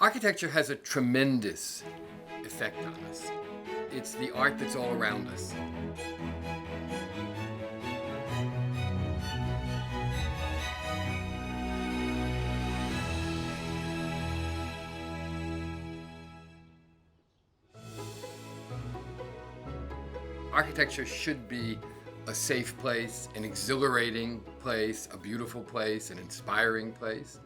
Architecture has a tremendous effect on us. It's the art that's all around us. Architecture should be a safe place, an exhilarating place, a beautiful place, an inspiring place.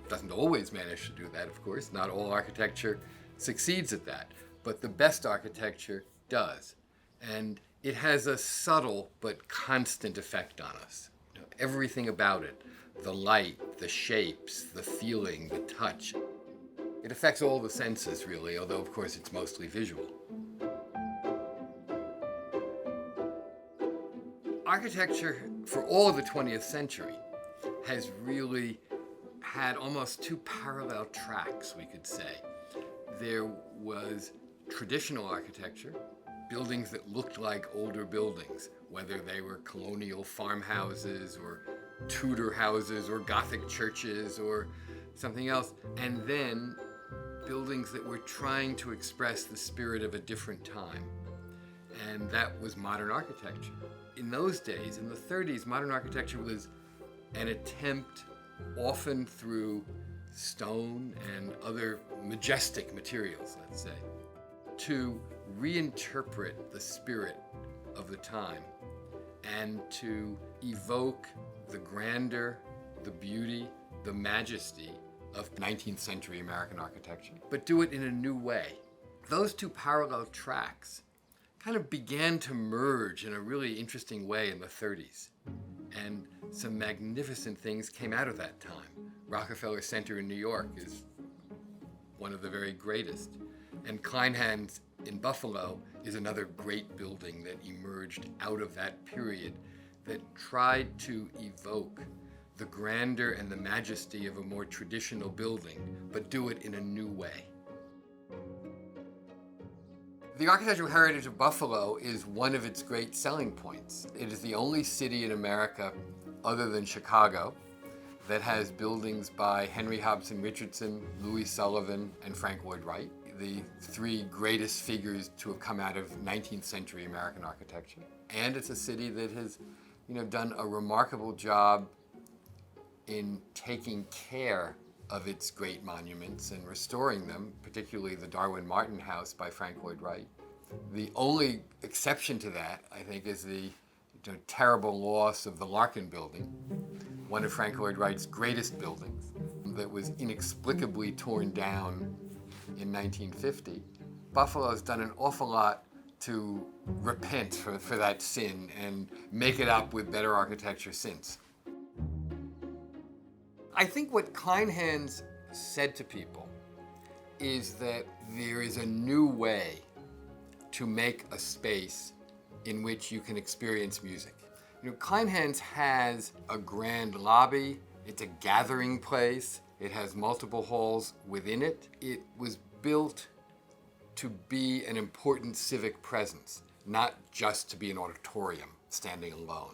Doesn't always manage to do that, of course. Not all architecture succeeds at that, but the best architecture does. And it has a subtle but constant effect on us. Everything about it, the light, the shapes, the feeling, the touch. It affects all the senses, really, although, of course, it's mostly visual. Architecture, for all of the 20th century, has really had almost two parallel tracks, we could say. There was traditional architecture, buildings that looked like older buildings, whether they were colonial farmhouses or Tudor houses or Gothic churches or something else, and then buildings that were trying to express the spirit of a different time. And that was modern architecture. In those days, in the 30s, modern architecture was an attempt, often through stone and other majestic materials, let's say, to reinterpret the spirit of the time and to evoke the grandeur, the beauty, the majesty of 19th century American architecture, but do it in a new way. Those two parallel tracks kind of began to merge in a really interesting way in the 30s. And some magnificent things came out of that time. Rockefeller Center in New York is one of the very greatest. And Kleinhans in Buffalo is another great building that emerged out of that period that tried to evoke the grandeur and the majesty of a more traditional building, but do it in a new way. The architectural heritage of Buffalo is one of its great selling points. It is the only city in America, other than Chicago, that has buildings by Henry Hobson Richardson, Louis Sullivan, and Frank Lloyd Wright, the three greatest figures to have come out of 19th century American architecture. And it's a city that has, done a remarkable job in taking care of its great monuments and restoring them, particularly the Darwin Martin House by Frank Lloyd Wright. The only exception to that, I think, is the terrible loss of the Larkin Building, one of Frank Lloyd Wright's greatest buildings, that was inexplicably torn down in 1950. Buffalo's done an awful lot to repent for that sin and make it up with better architecture since. I think what Kleinhans said to people is that there is a new way to make a space in which you can experience music. Kleinhans has a grand lobby, it's a gathering place, it has multiple halls within it. It was built to be an important civic presence, not just to be an auditorium standing alone.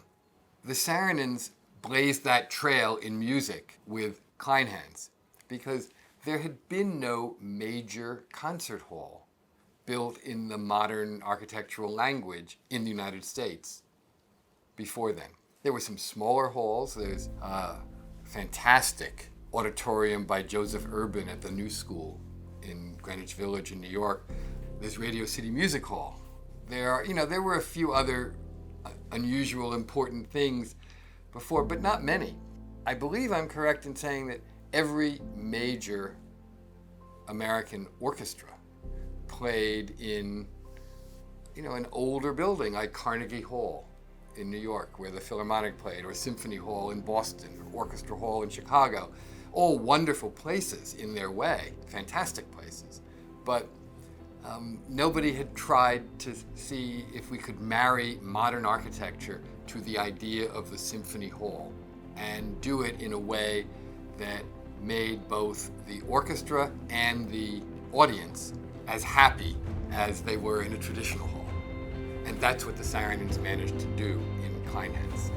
The Saarinens blazed that trail in music with Kleinhans because there had been no major concert hall built in the modern architectural language in the United States before then. There were some smaller halls. There's a fantastic auditorium by Joseph Urban at the New School in Greenwich Village in New York. There's Radio City Music Hall. There were a few other unusual, important things before, but not many. I believe I'm correct in saying that every major American orchestra played in, an older building like Carnegie Hall in New York, where the Philharmonic played, or Symphony Hall in Boston, or Orchestra Hall in Chicago. All wonderful places in their way, fantastic places. But nobody had tried to see if we could marry modern architecture to the idea of the Symphony Hall and do it in a way that made both the orchestra and the audience as happy as they were in a traditional hall. And that's what the Saarinens managed to do in Kleinhans.